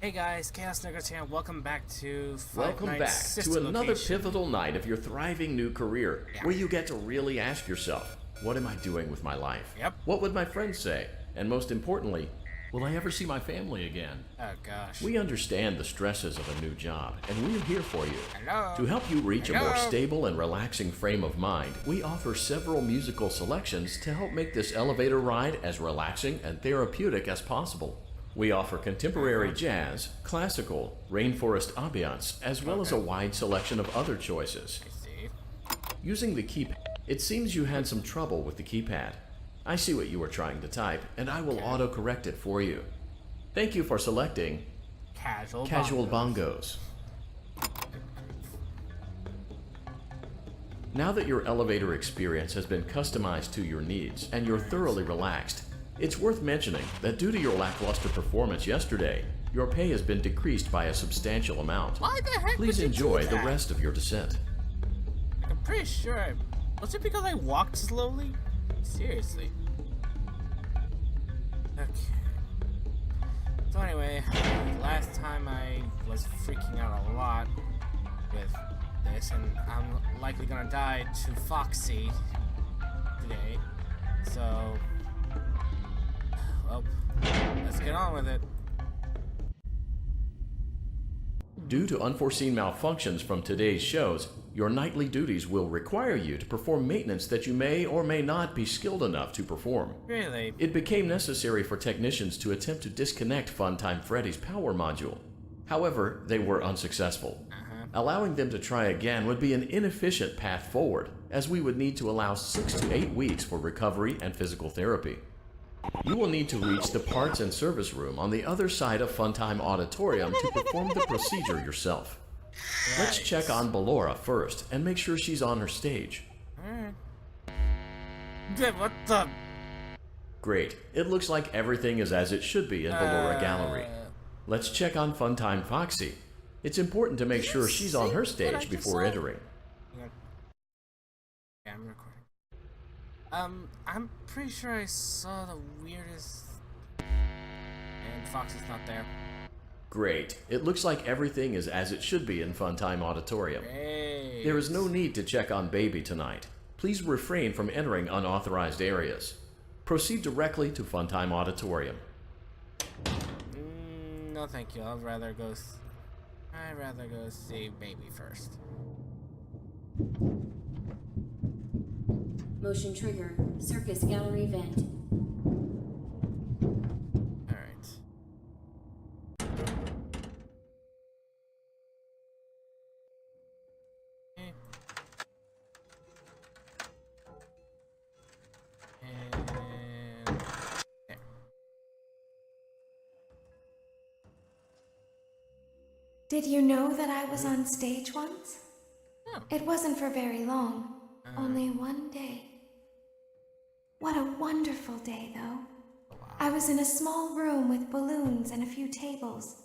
Hey guys, Chaos-Necros here, and welcome back to Welcome back to another pivotal night of your thriving new career, where you get to really ask yourself, what am I doing with my life? Yep. What would my friends say? And most importantly, will I ever see my family again? Oh gosh. We understand the stresses of a new job, and we're here for you. Hello. To help you reach a more stable and relaxing frame of mind, we offer several musical selections to help make this elevator ride as relaxing and therapeutic as possible. We offer contemporary jazz, classical, rainforest ambiance, as well as a wide selection of other choices. I see. Using the keypad, it seems you had some trouble with the keypad. I see what you were trying to type, and I will auto-correct it for you. Thank you for selecting Casual bongos. Now that your elevator experience has been customized to your needs and you're thoroughly relaxed, it's worth mentioning that due to your lackluster performance yesterday, your pay has been decreased by a substantial amount. Why the heck Please would you enjoy do the that? rest of your descent. I'm pretty sure. Was it because I walked slowly? Seriously. Okay. So anyway, last time I was freaking out a lot with this, and I'm likely gonna die to Foxy today. So, well, let's get on with it. Due to unforeseen malfunctions from today's shows, your nightly duties will require you to perform maintenance that you may or may not be skilled enough to perform. Really? It became necessary for technicians to attempt to disconnect Funtime Freddy's power module. However, they were unsuccessful. Allowing them to try again would be an inefficient path forward, as we would need to allow 6 to 8 weeks for recovery and physical therapy. You will need to reach the parts and service room on the other side of Funtime Auditorium to perform the procedure yourself. Let's check on Ballora first and make sure she's on her stage. What the? Great. It looks like everything is as it should be in Ballora Gallery. Let's check on Funtime Foxy. It's important to make sure she's on her stage before entering. Yeah, I'm recording. I'm pretty sure I saw the weirdest... And Foxy's not there. Great. It looks like everything is as it should be in Funtime Auditorium. Hey. There is no need to check on Baby tonight. Please refrain from entering unauthorized areas. Proceed directly to Funtime Auditorium. No thank you, I'd rather go see Baby first. Motion trigger. Circus gallery vent. Alright. And there. Did you know that I was on stage once? Oh. It wasn't for very long, only one day. What a wonderful day, though. I was in a small room with balloons and a few tables.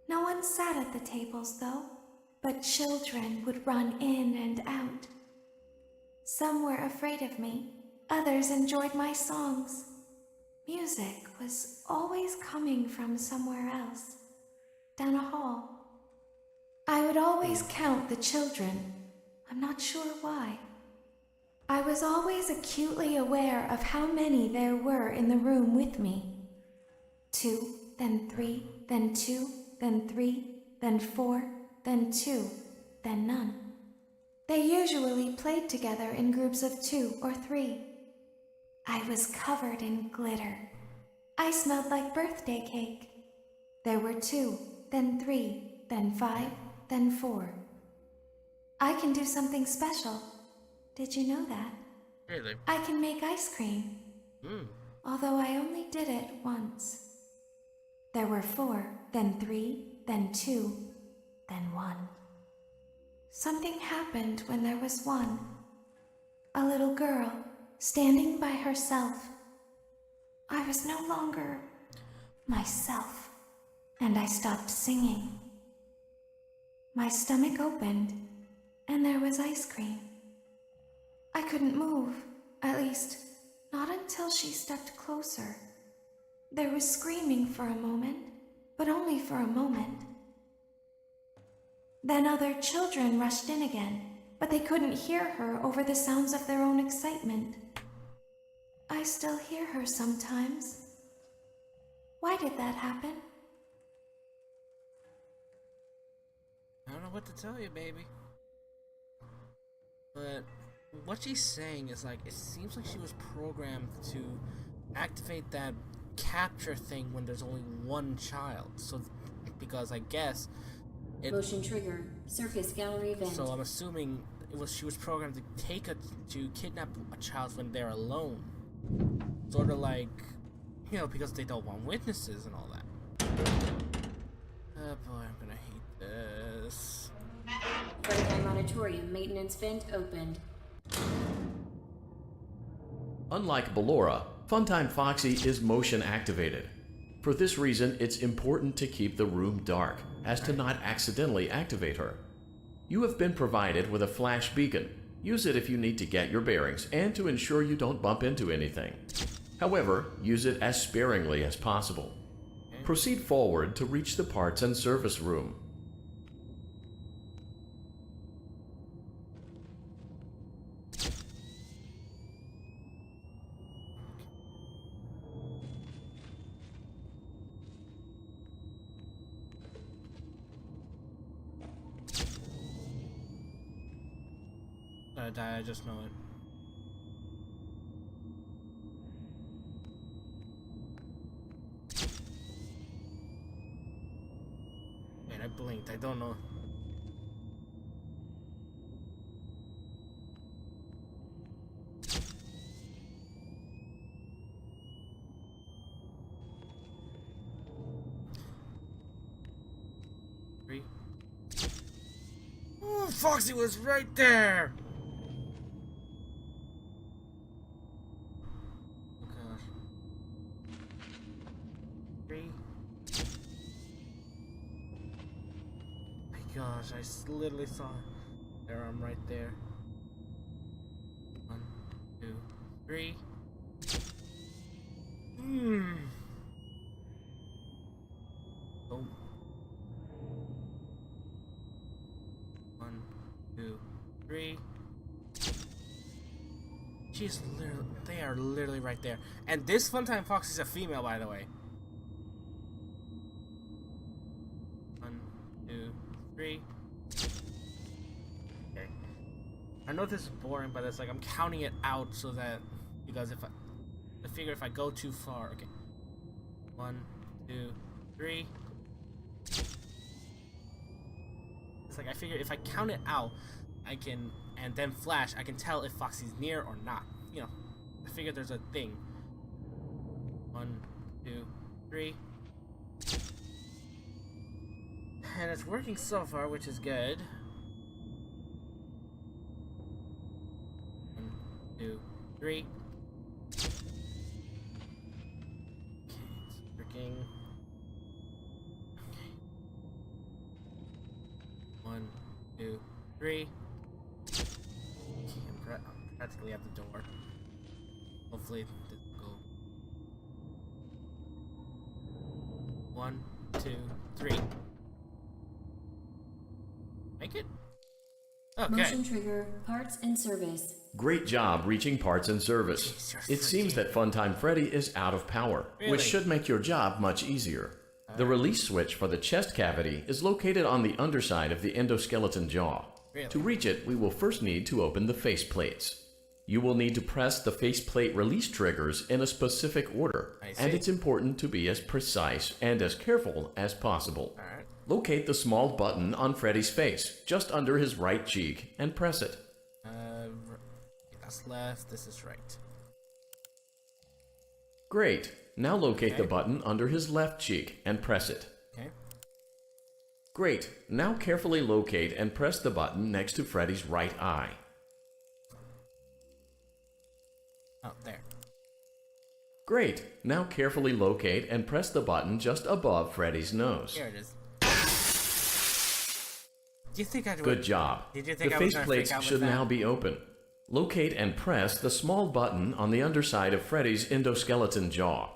No one sat at the tables, though, but children would run in and out. Some were afraid of me, others enjoyed my songs. Music was always coming from somewhere else, down a hall. I would always count the children. I'm not sure why. I was always acutely aware of how many there were in the room with me. 2, then 3, then 2, then 3, then 4, then 2, then none. They usually played together in groups of 2 or 3. I was covered in glitter. I smelled like birthday cake. There were 2, then 3, then 5, then 4. I can do something special. Did you know that? Really? I can make ice cream. Although I only did it once. There were 4, then 3, then 2, then 1. Something happened when there was 1. A little girl standing by herself. I was no longer myself, and I stopped singing. My stomach opened, and there was ice cream. I couldn't move, at least, not until she stepped closer. There was screaming for a moment, but only for a moment. Then other children rushed in again, but they couldn't hear her over the sounds of their own excitement. I still hear her sometimes. Why did that happen? I don't know what to tell you, baby. But what she's saying is like, it seems like she was programmed to activate that capture thing when there's only one child. So, because I guess Motion trigger. Circus gallery vent. So I'm assuming she was programmed to kidnap a child when they're alone. Sort of like, you know, because they don't want witnesses and all that. Oh boy, I'm gonna hate this. Funtime auditorium maintenance vent opened. Unlike Ballora, Funtime Foxy is motion activated. For this reason, it's important to keep the room dark, as to not accidentally activate her. You have been provided with a flash beacon. Use it if you need to get your bearings and to ensure you don't bump into anything. However, use it as sparingly as possible. Proceed forward to reach the parts and service room. I just know it. Man, I blinked. I don't know. Three. Oh, Foxy was right there. Gosh, I literally saw their arm right there. 1, 2, 3. Oh. 1, 2, 3. She's literally, they are literally right there. And this Funtime Fox is a female, by the way. 1, 2, 3. Okay. I know this is boring, but it's like I'm counting it out so that, because if I figure if I go too far, okay. 1, 2, 3. It's like I figure if I count it out, I can, and then flash, I can tell if Foxy's near or not. You know, I figure there's a thing. 1, 2, 3. And it's working so far, which is good. 1, 2, 3. Okay, it's working. Okay. 1, 2, 3. Okay, I'm practically at the door. Hopefully this will go. 1, 2, 3. Make it? Okay. Motion trigger, parts and service. Great job reaching parts and service. Jeez, It seems that Funtime Freddy is out of power, Really? which should make your job much easier. The release switch for the chest cavity is located on the underside of the endoskeleton jaw. Really? To reach it, we will first need to open the face plates. You will need to press the faceplate release triggers in a specific order, I and see. it's important to be as precise and as careful as possible. Alright. Locate the small button on Freddy's face, just under his right cheek, and press it. That's left, this is right. Great. Now locate Okay. the button under his left cheek and press it. Okay. Great. Now carefully locate and press the button next to Freddy's right eye. Oh, there. Great. Now carefully locate and press the button just above Freddy's nose. Here it is. Do you think I'd Good job. Did you think The I was gonna freak faceplates out with should that? now be open. Locate and press the small button on the underside of Freddy's endoskeleton jaw.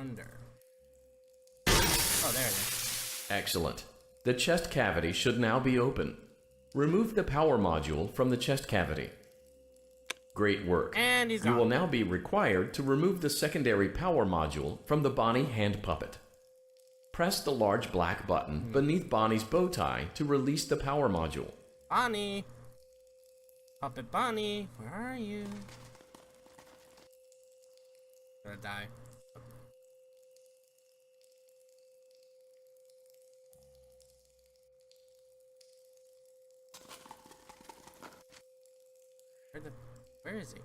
under. Oh, there it is. Excellent. The chest cavity should now be open. Remove the power module from the chest cavity. Great work. And he's You gone. will now be required to remove the secondary power module from the Bonnie hand puppet. Press the large black button beneath Bonnie's bow tie to release the power module. Bonnie! Puppet Bonnie, where are you? I'm gonna die. Where is he?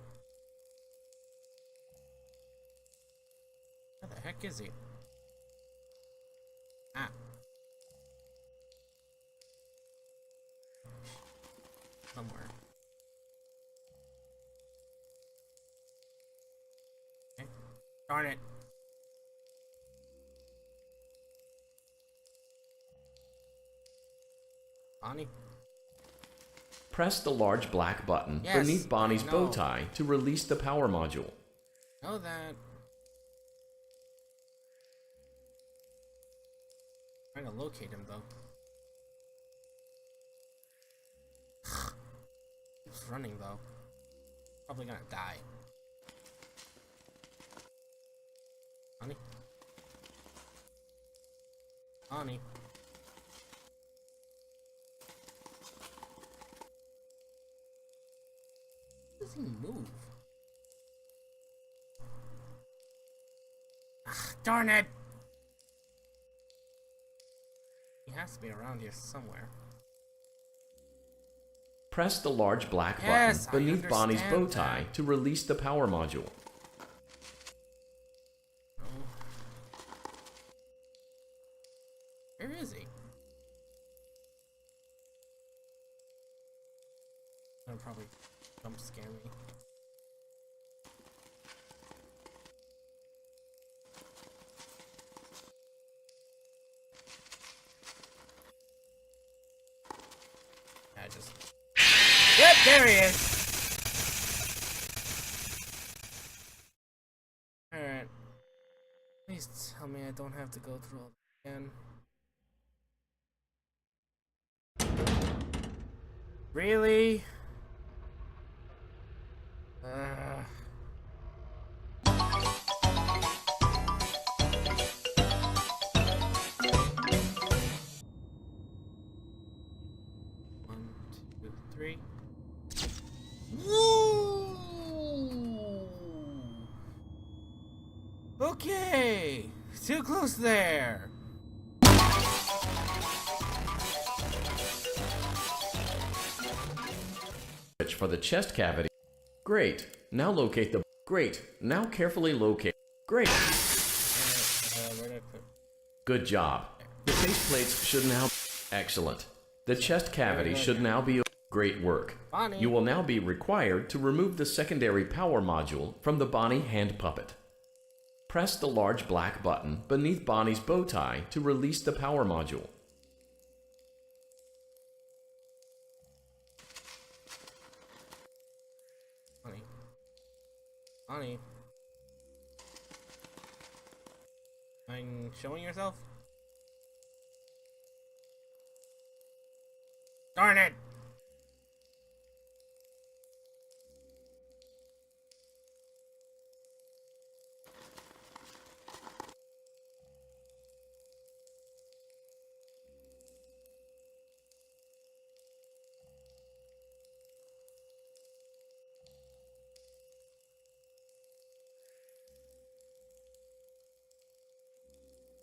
Where the heck is he? Ah. Somewhere. Okay. Darn it. Bonnie? Press the large black button Yes, beneath Bonnie's I bow know. tie to release the power module. Know that. Trying to locate him though. He's running though. Probably gonna die. Honey? Honey? How does he move? Ah, darn it! He has to be around here somewhere. Press the large black Yes, button I beneath Bonnie's bow understand tie that. to release the power module. Where is he? That'll probably jump scare me. I just. Yep, there he is! Alright. Please tell me I don't have to go through all this again. Really? One, two, three. Woo! Okay, too close there. Switch for the chest cavity. Great. Now locate the... Great. Now carefully locate... Great. Where did I put? Good job. The faceplates should now... Excellent. The chest cavity should now be... Great work. Bonnie. You will now be required to remove the secondary power module from the Bonnie hand puppet. Press the large black button beneath Bonnie's bow tie to release the power module. Honey. Honey. Mind showing yourself? Darn it!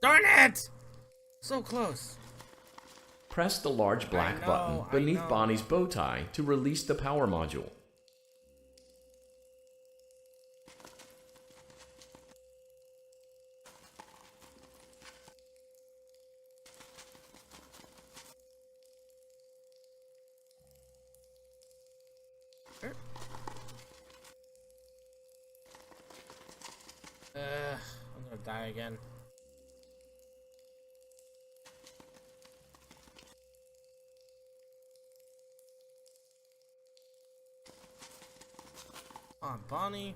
Darn it! So close. Press the large black button beneath Bonnie's bow tie to release the power module. I'm gonna die again. Come on, Bonnie.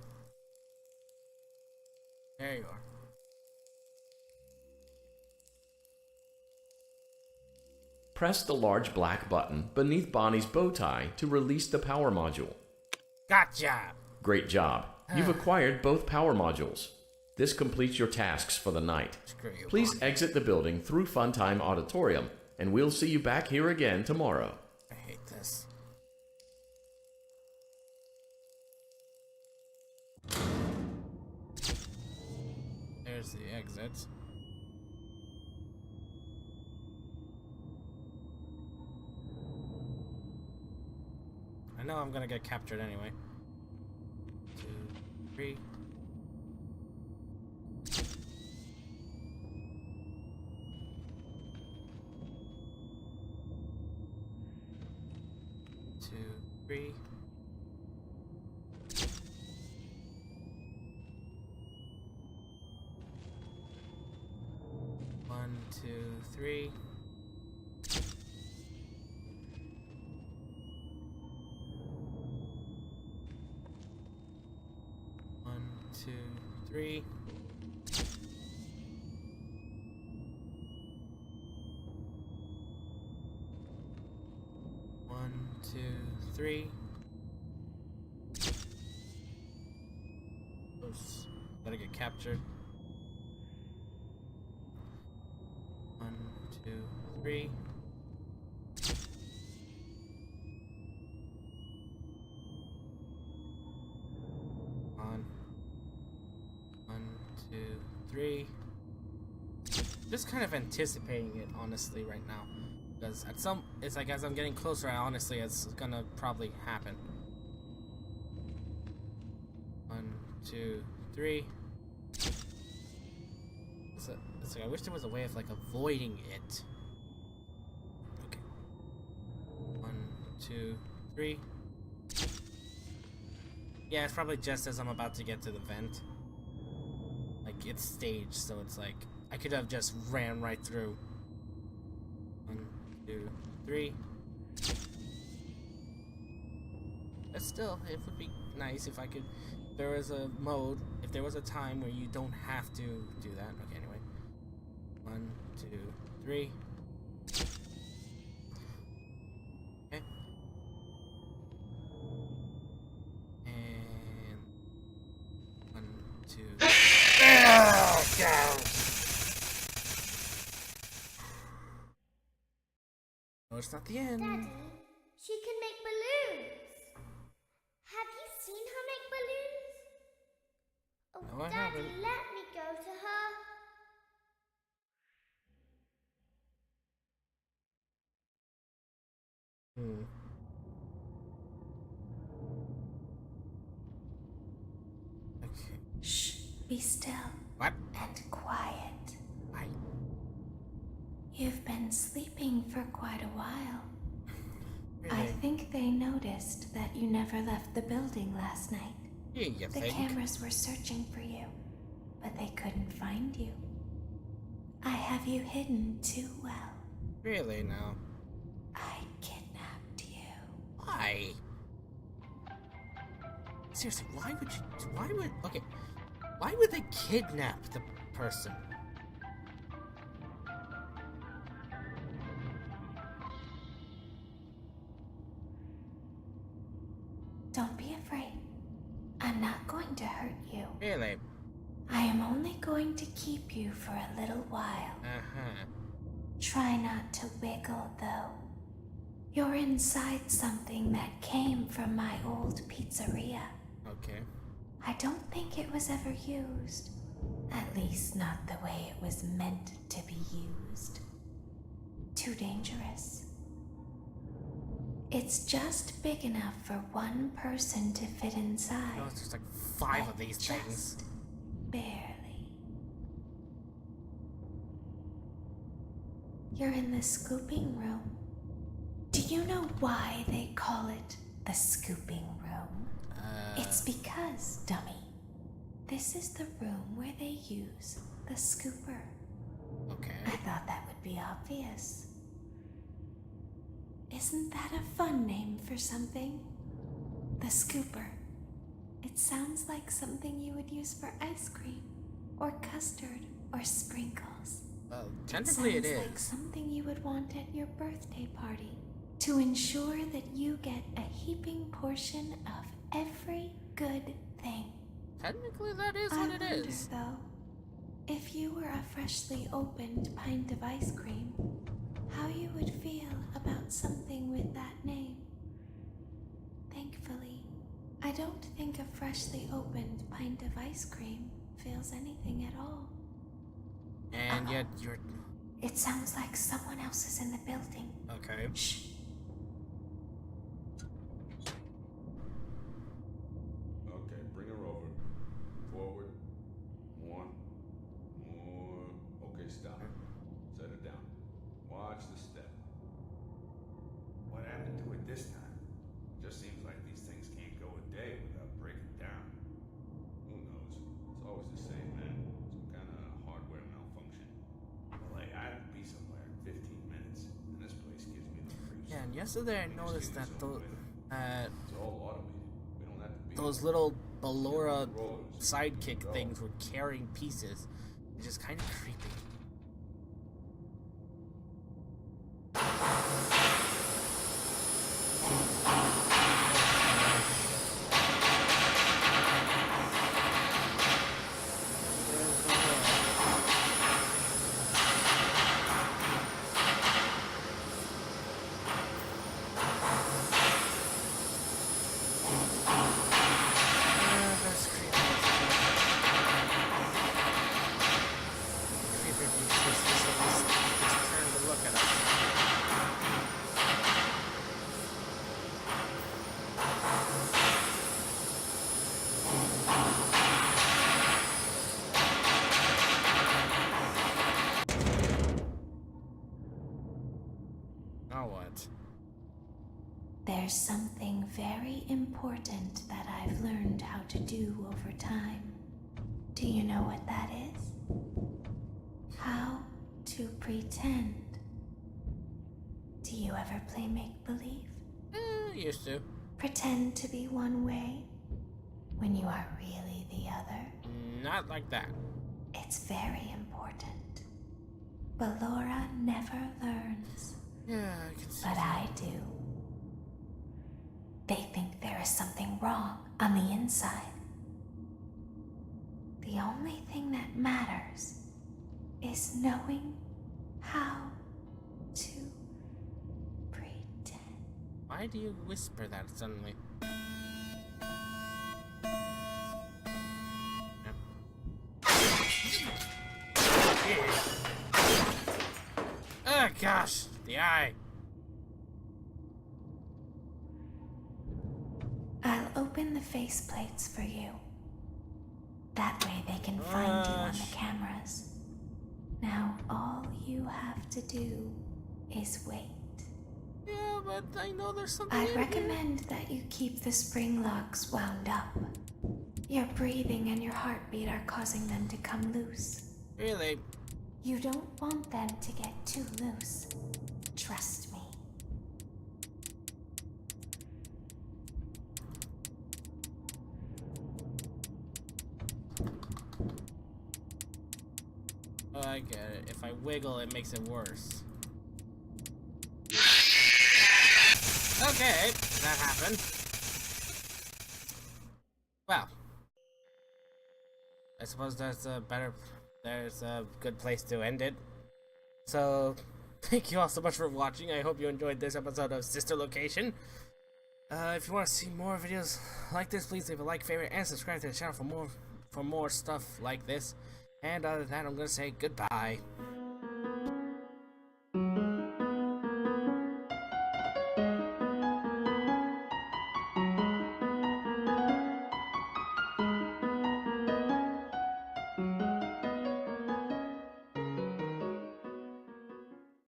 There you are. Press the large black button beneath Bonnie's bow tie to release the power module. Gotcha! Great job. You've acquired both power modules. This completes your tasks for the night. Screw you, Please Bonnie. exit the building through Funtime Auditorium, and we'll see you back here again tomorrow. I hate this. There's the exit. I know I'm gonna get captured anyway. 2, 3. Three. One, two, three. One, two, three. One, two, three. Oops. Gotta get captured. One, two, three. On. One, two, three. Just kind of anticipating it, honestly, right now. Because it's like as I'm getting closer, honestly, it's gonna probably happen. 1, 2, 3. It's like I wish there was a way of like avoiding it. Okay. 1, 2, 3. Yeah, it's probably just as I'm about to get to the vent. Like it's staged, so it's like I could have just ran right through. 1, 2, 3. But still, it would be nice if I could. If there was a mode, if there was a time where you don't have to do that. Okay, anyway. 1, 2, 3. Okay. And 1, 2. No, it's not the end. Daddy, she can make balloons. Have you seen her make balloons? Oh, No, I Daddy, haven't. let me go to her. Okay. Shh, be still What? and quiet. Why? You've been sleeping for quite a while. I Really? think they noticed that you never left the building last night. Yeah, you The think? cameras were searching for you, but they couldn't find you. I have you hidden too well. Really now? I kidnapped you. Why? Seriously, why would they kidnap the person? Don't be afraid. I'm not going to hurt you. Really? I am only going to keep you for a little while. Uh-huh. Try not to wiggle, though. You're inside something that came from my old pizzeria. Okay. I don't think it was ever used. At least not the way it was meant to be used. Too dangerous. It's just big enough for one person to fit inside. No, it's just like 5 of but these just things. barely. You're in the scooping room. Do you know why they call it the scooping room? It's because, dummy, this is the room where they use the scooper. Okay. I thought that would be obvious. Isn't that a fun name for something? The scooper. It sounds like something you would use for ice cream, or custard, or sprinkles. Well, Technically, it sounds is. like something you would want at your birthday party to ensure that you get a heaping portion of every good thing. Technically, that is I what it wonder, is. though, if you were a freshly opened pint of ice cream, how you would feel about something with that name. Thankfully, I don't think a freshly opened pint of ice cream feels anything at all. And yet, you're. It sounds like someone else is in the building. Okay. Shh. Okay, bring her over. Forward. More. More. Okay, stop. Set it down. Watch the step. What happened to it this time? Just seems like these things can't go a day without breaking down. Who knows? It's always the same, man. Some kind of hardware malfunction. Well, I have to be somewhere in 15 minutes, and this place gives me the creeps. Yeah, and yesterday I noticed that It's all automated. We don't have to be those little Ballora sidekick things were carrying pieces, which is kind of creepy. That's creepy. Creepy pieces. Just turn to look at us. Now what? There's something very important that I've learned how to do over time. Do you know what that is? How to pretend. Do you ever play make-believe? Used to. Pretend to be one way when you are really the other? Not like that. It's very important. Ballora never learns, Yeah, I can see. but I do. They think there is something wrong on the inside. The only thing that matters is knowing how to pretend. Why do you whisper that suddenly? Oh gosh, the eye. I'll open the faceplates for you. That way they can find you on the cameras. Now all you have to do is wait. Yeah, but I know there's something I'd in recommend that you keep the spring locks wound up. Your breathing and your heartbeat are causing them to come loose. here. Really? You don't want them to get too loose. Trust me. Oh, I get it. If I wiggle, it makes it worse. Okay, that happened. Well, I suppose there's a good place to end it. So, thank you all so much for watching. I hope you enjoyed this episode of Sister Location. If you want to see more videos like this, please leave a like, favorite, and subscribe to the channel for more stuff like this. And other than that, I'm gonna say goodbye.